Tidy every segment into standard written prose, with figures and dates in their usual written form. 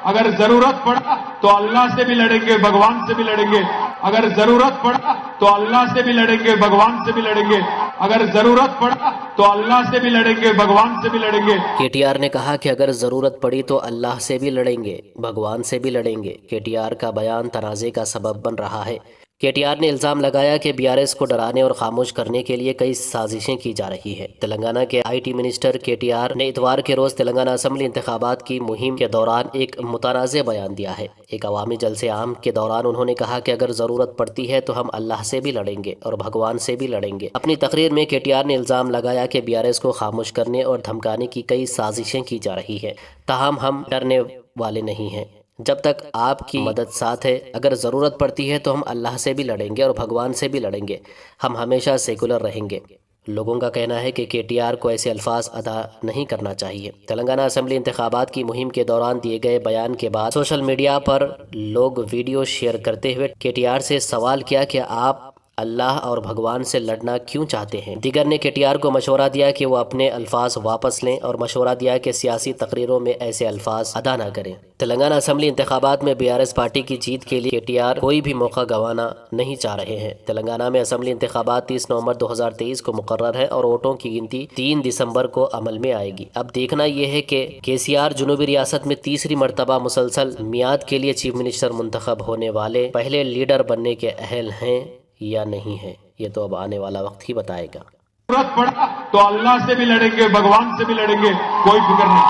अगर जरूरत पड़ा तो अल्लाह से भी लड़ेंगे, भगवान से भी लड़ेंगे। अगर जरूरत पड़ा तो अल्लाह से भी लड़ेंगे, भगवान से भी लड़ेंगे। अगर जरूरत पड़ा तो अल्लाह से भी लड़ेंगे, भगवान से भी लड़ेंगे। केटीआर ने कहा कि अगर जरूरत पड़ी तो अल्लाह से भी लड़ेंगे, भगवान से भी लड़ेंगे। केटीआर का बयान तनाज़े का सबब बन रहा है। केटीआर ने इल्ज़ाम लगाया कि बीआरएस को डराने और खामोश करने के लिए कई साजिशें की जा रही है। तेलंगाना के आईटी मिनिस्टर केटीआर ने इतवार के रोज़ तेलंगाना असम्बली इंतखाबात की मुहिम के दौरान एक मुतनाज़ बयान दिया है। एक अवामी जलसे आम के दौरान उन्होंने कहा कि अगर ज़रूरत पड़ती है तो हम अल्लाह से भी लड़ेंगे और भगवान से भी लड़ेंगे। अपनी तकरीर में केटीआर ने इल्ज़ाम लगाया कि बीआरएस को खामोश करने और धमकाने की कई साजिशें की जा रही है। ताहम हम डरने वाले नहीं हैं। जब तक आपकी मदद साथ है, अगर ज़रूरत पड़ती है तो हम अल्लाह से भी लड़ेंगे और भगवान से भी लड़ेंगे। हम हमेशा सेकुलर रहेंगे। लोगों का कहना है कि केटीआर को ऐसे अल्फाज अदा नहीं करना चाहिए। तेलंगाना असम्बली इंतखाबात की मुहिम के दौरान दिए गए बयान के बाद सोशल मीडिया पर लोग वीडियो शेयर करते हुए केटीआर से सवाल किया कि आप अल्लाह और भगवान से लड़ना क्यों चाहते हैं। दिगर ने केटीआर को मशवरा दिया कि वो अपने अल्फाज वापस लें और मशवरा दिया कि सियासी तकरीरों में ऐसे अल्फाज अदा न करें। तेलंगाना असम्बली इंतखाबात में बीआरएस पार्टी की जीत के लिए केटीआर कोई भी मौका गंवाना नहीं चाह रहे हैं। तेलंगाना में असम्बली इंतखाबात 30 नवंबर 2023 को मुकर्रर है और वोटों की गिनती 3 दिसंबर को अमल में आएगी। अब देखना यह है कि केसीआर जुनूबी रियासत में तीसरी मरतबा मुसलसल मियाद के लिए चीफ मिनिस्टर मुंतखब होने वाले पहले लीडर बनने के अहल हैं या नहीं है। ये तो अब आने वाला वक्त ही बताएगा। जरूरत पड़ा तो अल्लाह से भी लड़ेंगे, भगवान से भी लड़ेंगे, कोई फिक्र नहीं।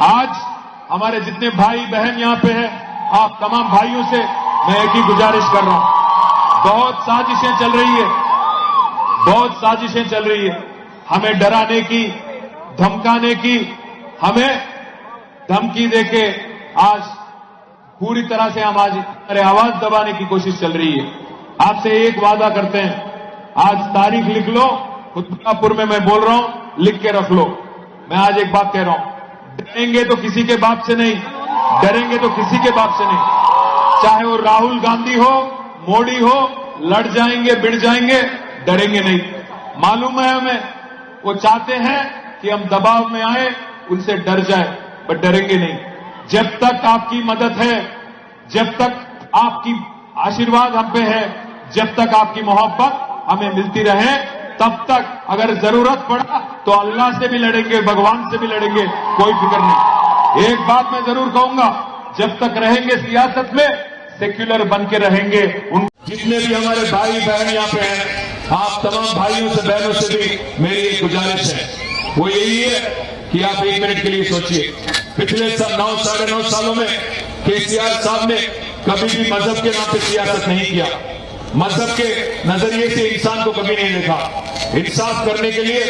आज हमारे जितने भाई बहन यहाँ पे हैं, आप तमाम भाइयों से मैं एक ही गुजारिश कर रहा हूं। बहुत साजिशें चल रही है, बहुत साजिशें चल रही है, हमें डराने की, धमकाने की, हमें धमकी देके आज पूरी तरह से हम आज आवाज दबाने की कोशिश चल रही है। आपसे एक वादा करते हैं, आज तारीख लिख लो, खुतबापुर में मैं बोल रहा हूं, लिख के रख लो। मैं आज एक बात कह रहा हूं, डरेंगे तो किसी के बाप से नहीं, डरेंगे तो किसी के बाप से नहीं। चाहे वो राहुल गांधी हो, मोदी हो, लड़ जाएंगे, बिड़ जाएंगे, डरेंगे नहीं। मालूम है हमें, वो चाहते हैं कि हम दबाव में आए, उनसे डर जाए, पर डरेंगे नहीं। जब तक आपकी मदद है, जब तक आपकी आशीर्वाद हम पे है, जब तक आपकी मोहब्बत हमें मिलती रहे, तब तक अगर जरूरत पड़ा तो अल्लाह से भी लड़ेंगे, भगवान से भी लड़ेंगे, कोई फिक्र नहीं। एक बात मैं जरूर कहूंगा, जब तक रहेंगे सियासत में, सेक्युलर बन के रहेंगे। जितने भी हमारे भाई बहन यहाँ पे हैं, आप तमाम भाइयों से बहनों से भी मेरी एक गुजारिश है, वो यही है कि आप 1 मिनट के लिए सोचिए। पिछले 9 साढ़े 9 सालों में केसीआर साहब ने कभी भी मजहब के नाम पे सियासत नहीं किया। मजहब के नजरिए से इंसान को कभी नहीं देखा। इंसाफ करने के लिए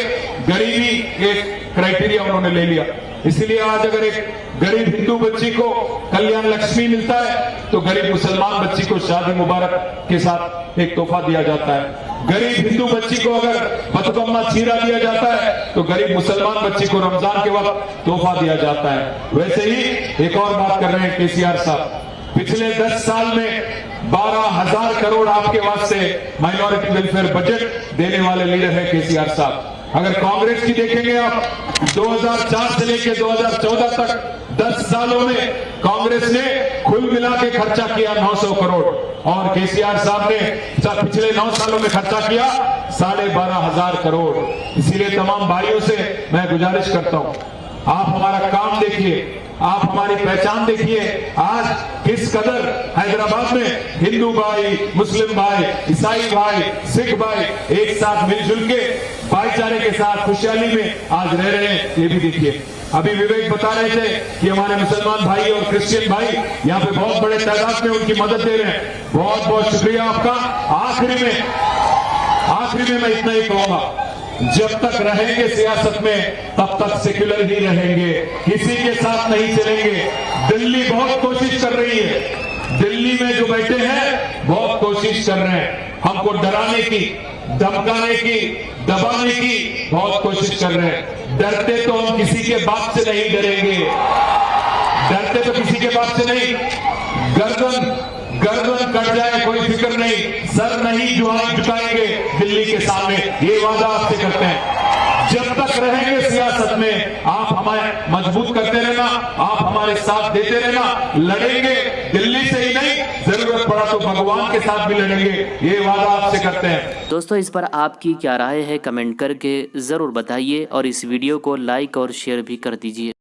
गरीबी एक क्राइटेरिया उन्होंने ले लिया। इसलिए आज अगर एक गरीब हिंदू बच्ची को कल्याण लक्ष्मी मिलता है, तो गरीब मुसलमान बच्ची को शादी मुबारक के साथ एक तोहफा दिया जाता है। गरीब हिंदू बच्ची को अगर बतुकम्मा चीरा दिया जाता है, तो गरीब मुसलमान बच्ची को रमजान के वक्त तोहफा दिया जाता है। वैसे ही एक और बात कर रहे हैं केसीआर साहब, पिछले 10 साल में 12,000 करोड़ आपके वास्ते माइनॉरिटी वेलफेयर बजट देने वाले लीडर है केसीआर साहब। अगर कांग्रेस की देखेंगे आप, 2004 से लेकर 2014 तक 10 सालों में कांग्रेस ने कुल मिला के खर्चा किया 900 करोड़ और केसीआर साहब ने पिछले 9 सालों में खर्चा किया 12,500 करोड़। इसीलिए तमाम भाइयों से मैं गुजारिश करता हूं, आप हमारा काम देखिए, आप हमारी पहचान देखिए। आज किस कदर हैदराबाद में हिंदू भाई, मुस्लिम भाई, ईसाई भाई, सिख भाई एक साथ मिलजुल के भाईचारे के साथ खुशहाली में आज रह रहे हैं, ये भी देखिए। अभी विवेक बता रहे थे कि हमारे मुसलमान भाई और क्रिश्चियन भाई यहाँ पे बहुत बड़े तादाद में उनकी मदद दे रहे हैं। बहुत बहुत शुक्रिया आपका। आखिरी में मैं इतना ही कहूंगा, जब तक रहेंगे सियासत में तब तक सेक्युलर ही रहेंगे, किसी के साथ नहीं चलेंगे। दिल्ली बहुत कोशिश कर रही है, दिल्ली में जो बैठे हैं बहुत कोशिश कर रहे हैं हमको डराने की, धमकाने की, दबाने की बहुत कोशिश कर रहे हैं। डरते तो हम किसी के बाप से नहीं डरेंगे, डरते तो किसी के बाप से नहीं। गर्दन कट जाए कोई फिक्र नहीं, सर नहीं झुकाएंगे दिल्ली के सामने, ये वादा आपसे करते हैं। जब तक रहेंगे सियासत में आप हमें मजबूत करते रहना, आप हमारे साथ देते रहना। लड़ेंगे दिल्ली से ही नहीं, जरूरत पड़ा तो भगवान के साथ भी लड़ेंगे, ये वादा आपसे करते हैं। दोस्तों, इस पर आपकी क्या राय है कमेंट करके ज़रूर बताइए और इस वीडियो को लाइक और शेयर भी कर दीजिए।